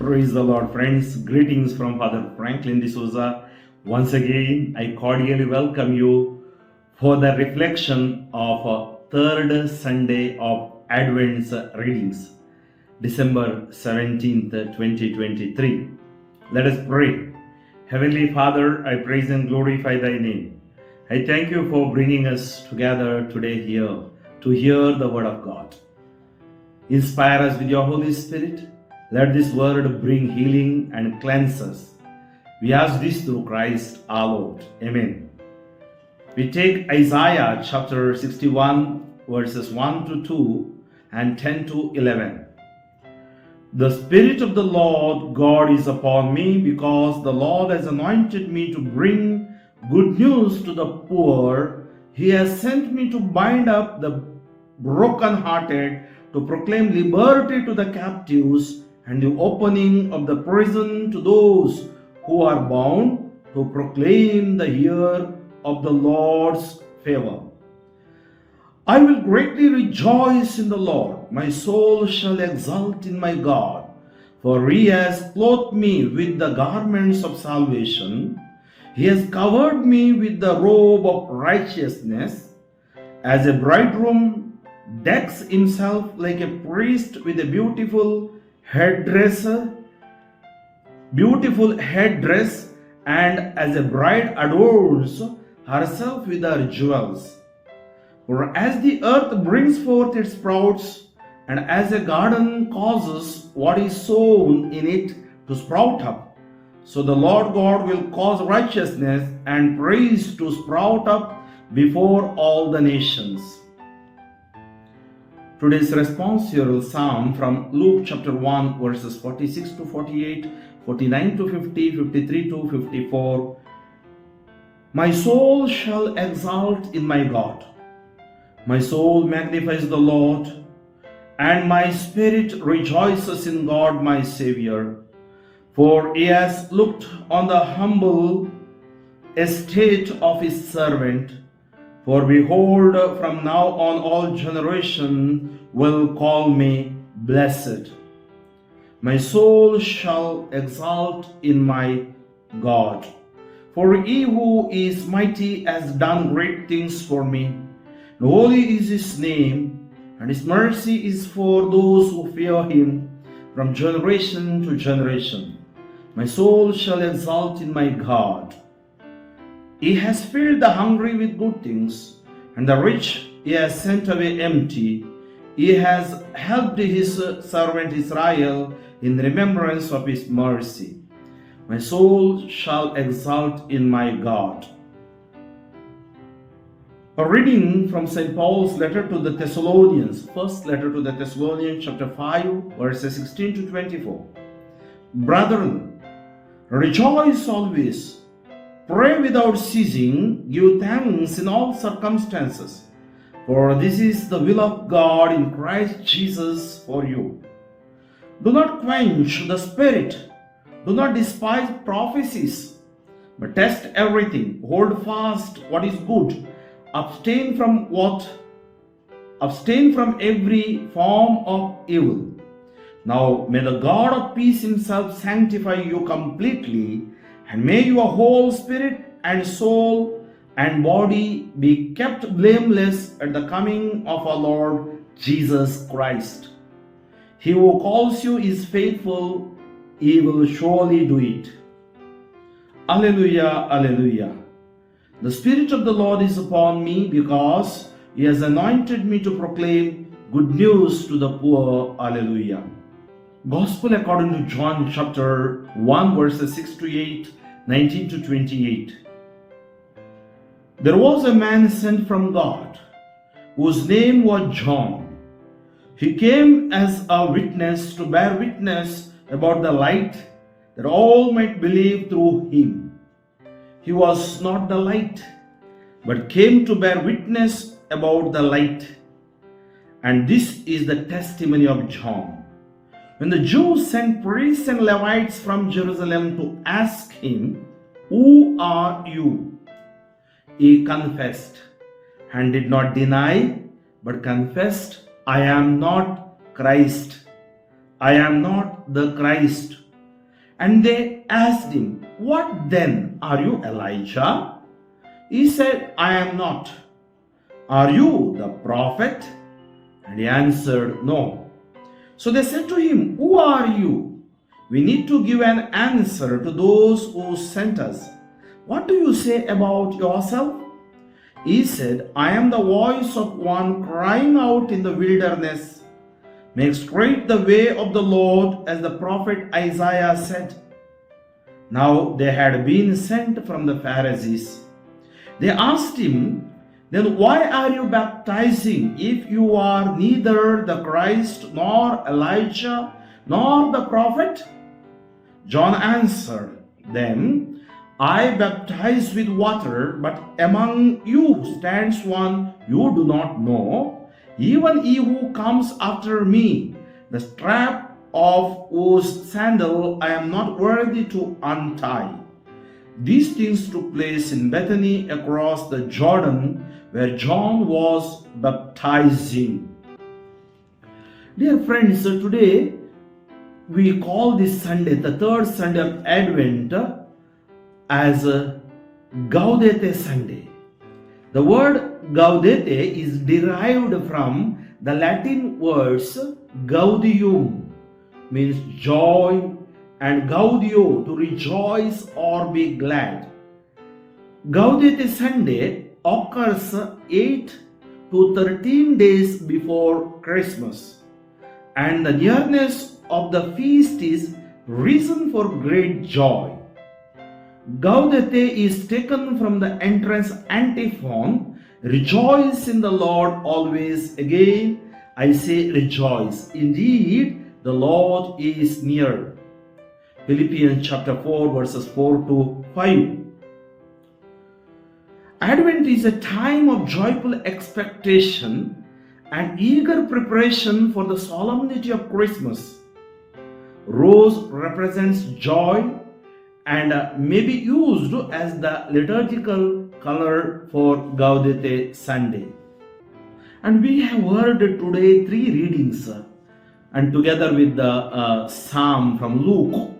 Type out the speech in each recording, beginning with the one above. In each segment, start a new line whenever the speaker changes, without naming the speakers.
Praise the Lord, friends. Greetings from Father Franklin D'Souza. Once again, I cordially welcome you for the reflection of third Sunday of Advent's readings, December 17th, 2023. Let us pray. Heavenly Father, I praise and glorify Thy name. I thank you for bringing us together today here to hear the Word of God. Inspire us with your Holy Spirit. Let this word bring healing and cleanse us. We ask this through Christ our Lord. Amen. We take Isaiah chapter 61 verses 1 to 2 and 10 to 11. The Spirit of the Lord God is upon me, because the Lord has anointed me to bring good news to the poor. He has sent me to bind up the brokenhearted, to proclaim liberty to the captives, and the opening of the prison to those who are bound, to proclaim the year of the Lord's favor. I will greatly rejoice in the Lord. My soul shall exult in my God, for He has clothed me with the garments of salvation. He has covered me with the robe of righteousness, as a bridegroom decks himself like a priest with a beautiful headdress, and as a bride adorns herself with her jewels. For as the earth brings forth its sprouts, and as a garden causes what is sown in it to sprout up, so the Lord God will cause righteousness and praise to sprout up before all the nations. Today's responsorial psalm from Luke chapter 1 verses 46 to 48, 49 to 50, 53 to 54. My soul shall exult in my God. My soul magnifies the Lord, and my spirit rejoices in God my Savior. For He has looked on the humble estate of His servant. For behold, from now on all generations will call me blessed. My soul shall exult in my God. For He who is mighty has done great things for me. And holy is His name, and His mercy is for those who fear Him from generation to generation. My soul shall exult in my God. He has filled the hungry with good things, and the rich He has sent away empty. He has helped His servant Israel in remembrance of His mercy. My soul shall exult in my God. A reading from St. Paul's letter to the Thessalonians, first letter to the Thessalonians, chapter 5, verses 16 to 24. Brethren, rejoice always. Pray without ceasing, give thanks in all circumstances, for this is the will of God in Christ Jesus for you. Do not quench the Spirit, do not despise prophecies, but test everything, hold fast what is good, abstain from every form of evil. Now may the God of peace Himself sanctify you completely, and may your whole spirit and soul and body be kept blameless at the coming of our Lord Jesus Christ. He who calls you is faithful, He will surely do it. Alleluia, alleluia. The Spirit of the Lord is upon me, because He has anointed me to proclaim good news to the poor. Alleluia. Gospel according to John chapter 1 verses 6 to 8, 19 to 28. There was a man sent from God, whose name was John. He came as a witness to bear witness about the light, that all might believe through him. He was not the light, but came to bear witness about the light. And this is the testimony of John. When the Jews sent priests and Levites from Jerusalem to ask him, "Who are you?" he confessed, and did not deny, but confessed, "I am not Christ. I am not the Christ." And they asked him, "What then? Are you Elijah?" He said, "I am not." "Are you the prophet?" And he answered, "No." So they said to him, "Who are you? We need to give an answer to those who sent us. What do you say about yourself?" He said, "I am the voice of one crying out in the wilderness, 'Make straight the way of the Lord,' as the prophet Isaiah said." Now they had been sent from the Pharisees. They asked him, "Then why are you baptizing if you are neither the Christ, nor Elijah, nor the prophet?" John answered them, "I baptize with water, but among you stands one you do not know, even he who comes after me, the strap of whose sandal I am not worthy to untie." These things took place in Bethany across the Jordan, where John was baptizing. Dear friends, today we call this Sunday, the third Sunday of Advent, as Gaudete Sunday. The word Gaudete is derived from the Latin words gaudium, means joy, and gaudio, to rejoice or be glad. Gaudete Sunday occurs 8 to 13 days before Christmas, and the nearness of the feast is reason for great joy. Gaudete is taken from the entrance antiphon, "Rejoice in the Lord always." Again, I say rejoice. Indeed, the Lord is near. Philippians chapter 4 verses 4 to 5. Advent is a time of joyful expectation and eager preparation for the solemnity of Christmas. Rose represents joy and may be used as the liturgical color for Gaudete Sunday. And we have heard today 3 readings and together with the Psalm from Luke.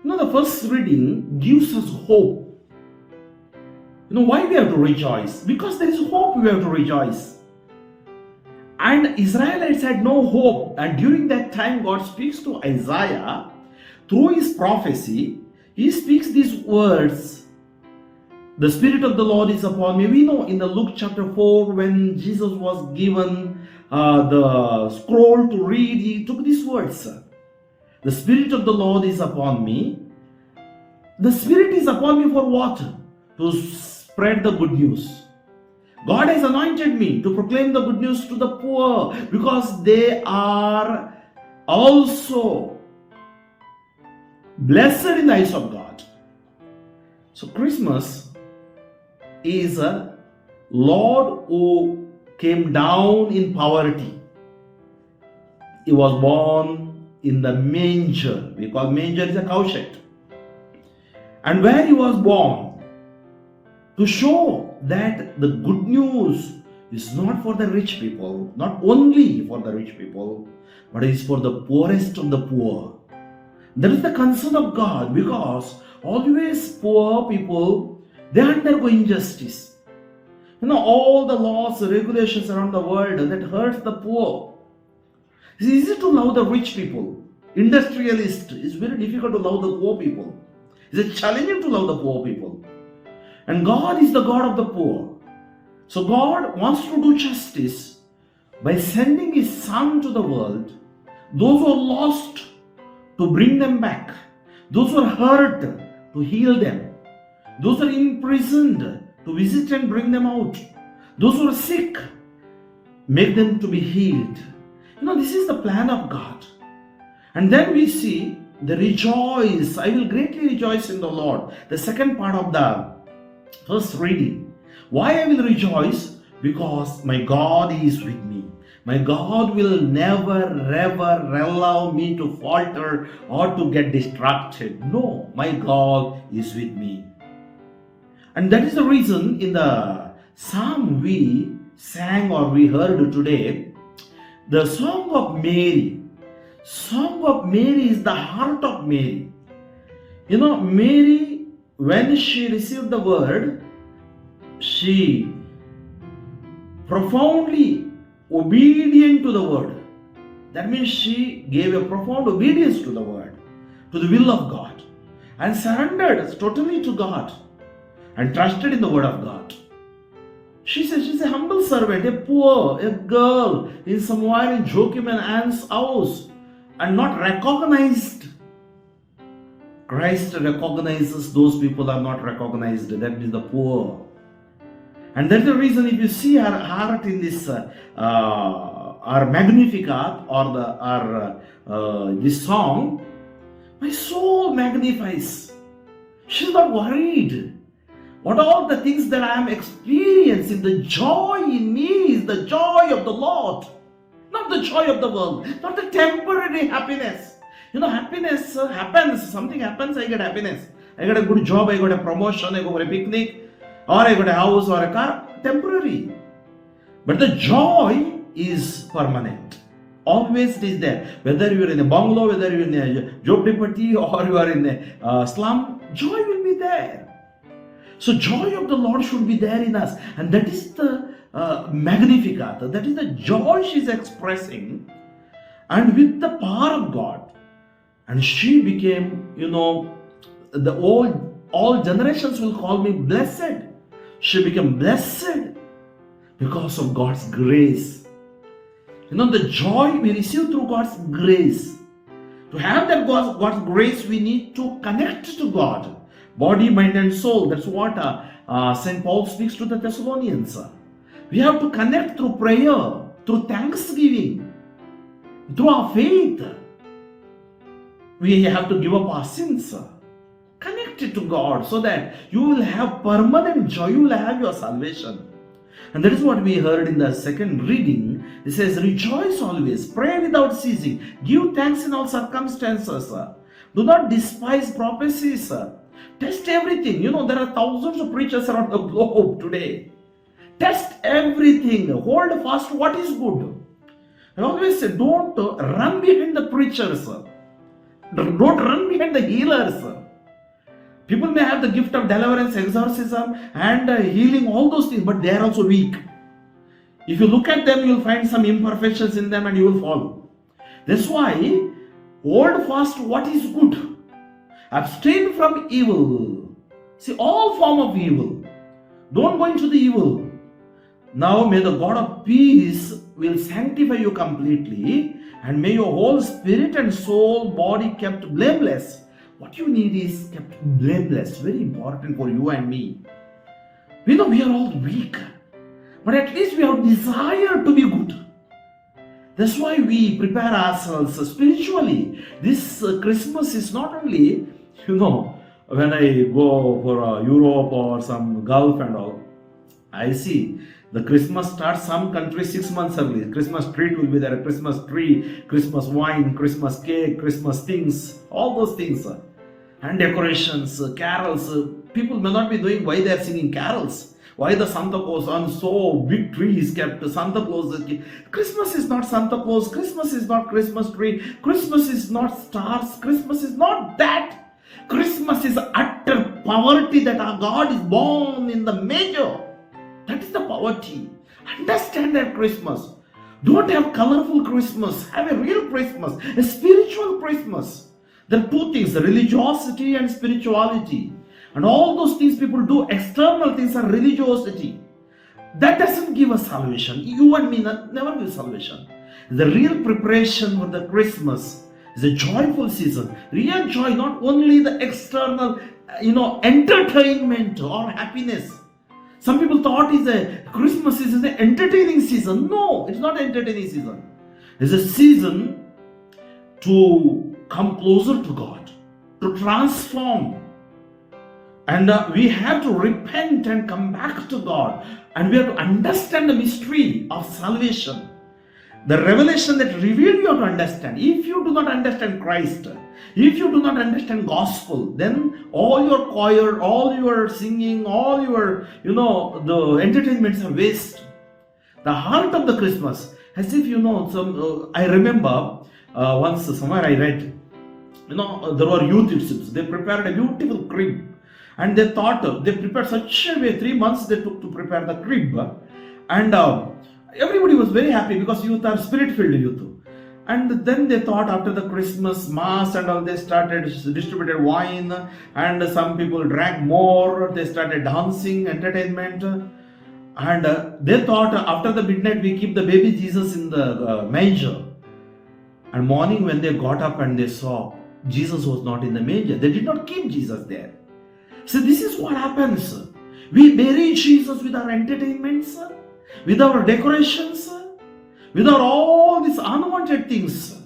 The first reading gives us hope. Why we have to rejoice? Because there is hope, we have to rejoice. And Israelites had no hope. And during that time, God speaks to Isaiah through his prophecy. He speaks these words, "The Spirit of the Lord is upon me." We know in the Luke chapter 4, when Jesus was given the scroll to read, he took these words. "The Spirit of the Lord is upon me." The Spirit is upon me for what? To spread the good news. God has anointed me to proclaim the good news to the poor, because they are also blessed in the eyes of God. So Christmas is a Lord who came down in poverty. He was born in the manger. We call manger is a cowshed. And where he was born, to show that the good news is not for the rich people, not only for the rich people, but it is for the poorest of the poor. That is the concern of God, because always poor people, they undergo injustice. All the laws, regulations around the world that hurts the poor. It's easy to love the rich people. Industrialist, it's very difficult to love the poor people. It's challenging to love the poor people. And God is the God of the poor. So God wants to do justice by sending His Son to the world. Those who are lost, to bring them back. Those who are hurt, to heal them. Those who are imprisoned, to visit and bring them out. Those who are sick, make them to be healed. This is the plan of God. And then we see the rejoice. I will greatly rejoice in the Lord. The second part of the first reading. Why I will rejoice? Because my God is with me. My God will never ever allow me to falter or to get distracted. No, my God is with me. And that is the reason in the psalm we sang or we heard today, the Song of Mary. Song of Mary is the heart of Mary. Mary, when she received the word, she profoundly obedient to the word. That means she gave a profound obedience to the word, to the will of God, and surrendered totally to God and trusted in the word of God. She said she's a humble servant, a poor, a girl in somewhere in Joachim and Anne's house, and not recognized. Christ recognizes those people are not recognized. That means the poor. And that's the reason, if you see her heart in this our Magnificat or this song, my soul magnifies. She's not worried. What all the things that I am experiencing, the joy in me is the joy of the Lord, not the joy of the world, not the temporary happiness. Happiness happens, something happens, I get happiness. I got a good job, I got a promotion, I go for a picnic, or I got a house or a car, temporary. But the joy is permanent. Always it is there. Whether you are in a bungalow, whether you are in a jhopdi or you are in a slum, joy will be there. So joy of the Lord should be there in us. And that is the Magnificat. That is the joy she is expressing. And with the power of God. And she became, the all generations will call me blessed. She became blessed because of God's grace. The joy we receive through God's grace. To have that God's grace, we need to connect to God. Body, mind and soul. That's what St. Paul speaks to the Thessalonians. We have to connect through prayer, through thanksgiving, through our faith. We have to give up our sins. Connect it to God so that you will have permanent joy. You will have your salvation. And that is what we heard in the second reading. It says, rejoice always, pray without ceasing, give thanks in all circumstances. Do not despise prophecies. Test everything. There are thousands of preachers around the globe today. Test everything. Hold fast what is good. I always say, don't run behind the preachers. Don't run behind the healers. People may have the gift of deliverance, exorcism, and healing, all those things, but they are also weak. If you look at them, you will find some imperfections in them and you will fall. That's why, hold fast what is good. Abstain from evil. See, all form of evil. Don't go into the evil. Now may the God of peace will sanctify you completely, and may your whole spirit and soul, body kept blameless. What you need is kept blameless. Very important for you and me. We know we are all weak, but at least we have desire to be good. That's why we prepare ourselves spiritually. This Christmas is not only, when I go for Europe or some Gulf and all, I see the Christmas starts some countries 6 months early. Christmas tree will be there, Christmas tree, Christmas wine, Christmas cake, Christmas things, all those things. And decorations, carols. People may not be knowing why they are singing carols. Why the Santa Claus on so big tree is kept. Santa Claus. Christmas is not Santa Claus. Christmas is not Christmas tree. Christmas is not stars. Christmas is not that. Christmas is utter poverty that our God is born in the manger. That is the poverty. Understand that Christmas. Don't have colorful Christmas. Have a real Christmas. A spiritual Christmas. There are two things, religiosity and spirituality. And all those things people do, external things, are religiosity. That doesn't give us salvation. You and me never give salvation. The real preparation for the Christmas is a joyful season. Real joy, not only the external, entertainment or happiness. Some people thought Christmas is an entertaining season. No, it's not an entertaining season. It's a season to come closer to God, to transform. And we have to repent and come back to God. And we have to understand the mystery of salvation. The revelation that revealed you have to understand. If you do not understand Christ, if you do not understand gospel, then all your choir, all your singing, all your, the entertainments are waste. The heart of the Christmas, as if I remember once somewhere I read, there were youth, it seems. They prepared a beautiful crib. And they thought, they prepared such a way, 3 months they took to prepare the crib. And everybody was very happy because youth are spirit-filled youth. And then they thought after the Christmas mass and all, they started distributed wine, and some people drank more. They started dancing, entertainment, and they thought after the midnight we keep the baby Jesus in the manger. And morning when they got up and they saw Jesus was not in the manger, they did not keep Jesus there. So this is what happens. We bury Jesus with our entertainments, with our decorations, without all these unwanted things.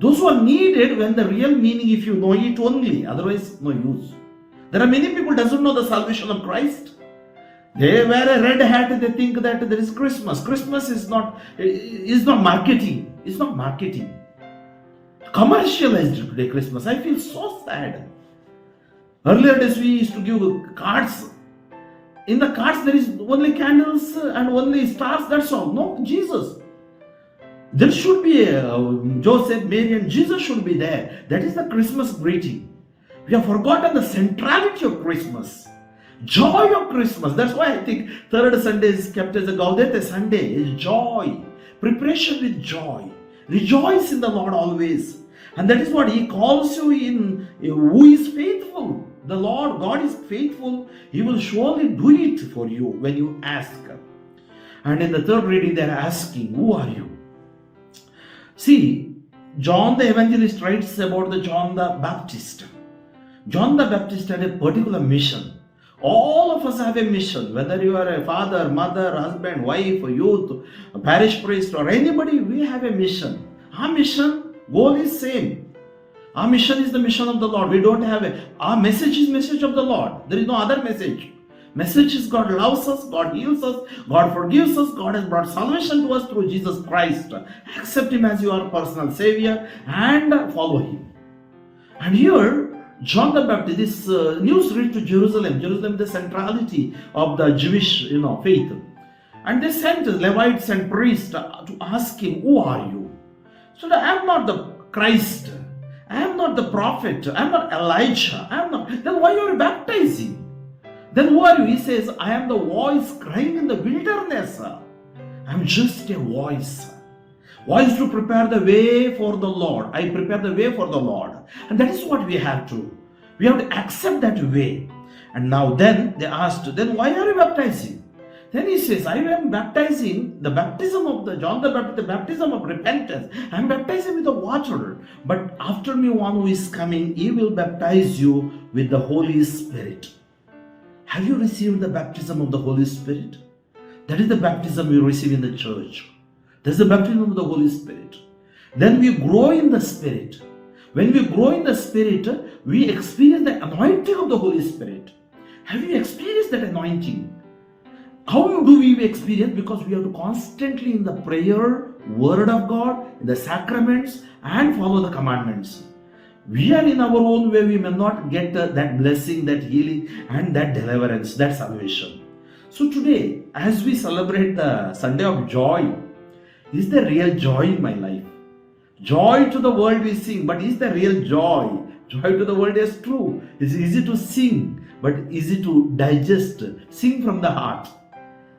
Those who are needed when the real meaning, if you know it only, otherwise no use. There are many people who doesn't know the salvation of Christ. They wear a red hat, they think that there is Christmas. Christmas is not marketing. It's not marketing. Commercialized today Christmas. I feel so sad. Earlier days we used to give cards. In the cards there is only candles and only stars, that's all. No, Jesus. There should be Joseph, Mary and Jesus should be there. That is the Christmas greeting. We have forgotten the centrality of Christmas. Joy of Christmas. That's why I think third Sunday is kept as a Gaudete Sunday. Is joy. Preparation with joy. Rejoice in the Lord always. And that is what He calls you in. Who is faithful? The Lord God is faithful. He will surely do it for you when you ask. And in the third reading they are asking, who are you? See, John the Evangelist writes about the John the Baptist. John the Baptist had a particular mission. All of us have a mission. Whether you are a father, mother, husband, wife, youth, a parish priest or anybody, we have a mission. Our mission, goal is same. Our mission is the mission of the Lord. We don't have our message is message of the Lord. There is no other message. Message is God loves us, God heals us, God forgives us, God has brought salvation to us through Jesus Christ. Accept Him as your personal Savior and follow Him. And here, John the Baptist, this news reached to Jerusalem. Jerusalem, the centrality of the Jewish, faith. And they sent Levites and priests to ask him, who are you? So I am not the Christ. I am not the prophet. I am not Elijah. I am not. Then why are you baptizing? Then who are you? He says, I am the voice crying in the wilderness. I am just a voice. Voice to prepare the way for the Lord. I prepare the way for the Lord. And that is what we have to. We have to accept that way. And now then they asked, then why are you baptizing? Then he says, I am baptizing the baptism of the John the Baptist, the baptism of repentance. I am baptizing with the water. But after me one who is coming, he will baptize you with the Holy Spirit. Have you received the baptism of the Holy Spirit? That is the baptism we receive in the church. That is the baptism of the Holy Spirit. Then we grow in the Spirit. When we grow in the Spirit, we experience the anointing of the Holy Spirit. Have you experienced that anointing? How do we experience? Because we have to constantly in the prayer, Word of God, in the sacraments, and follow the commandments. We are in our own way, we may not get that blessing, that healing, and that deliverance, that salvation. So today, as we celebrate the Sunday of joy, is there real joy in my life? Joy to the world we sing, but is there real joy? Joy to the world is true. It's easy to sing, but easy to digest. Sing from the heart.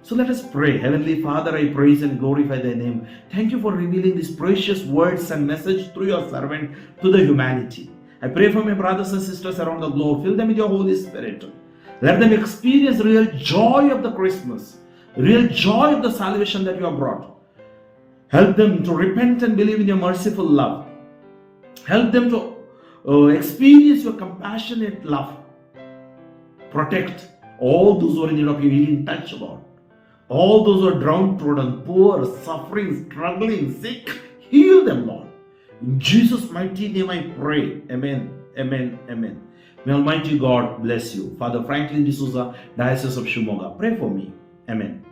So let us pray. Heavenly Father, I praise and glorify Thy name. Thank you for revealing these precious words and message through your servant to the humanity. I pray for my brothers and sisters around the globe. Fill them with your Holy Spirit. Let them experience real joy of the Christmas, real joy of the salvation that you have brought. Help them to repent and believe in your merciful love. Help them to experience your compassionate love. Protect all those who are in need of your healing touch, Lord. All those who are downtrodden, poor, suffering, struggling, sick, heal them, Lord. In Jesus' mighty name I pray. Amen, amen, amen. May Almighty God bless you. Father Franklin D'Souza, Diocese of Shimoga, pray for me. Amen.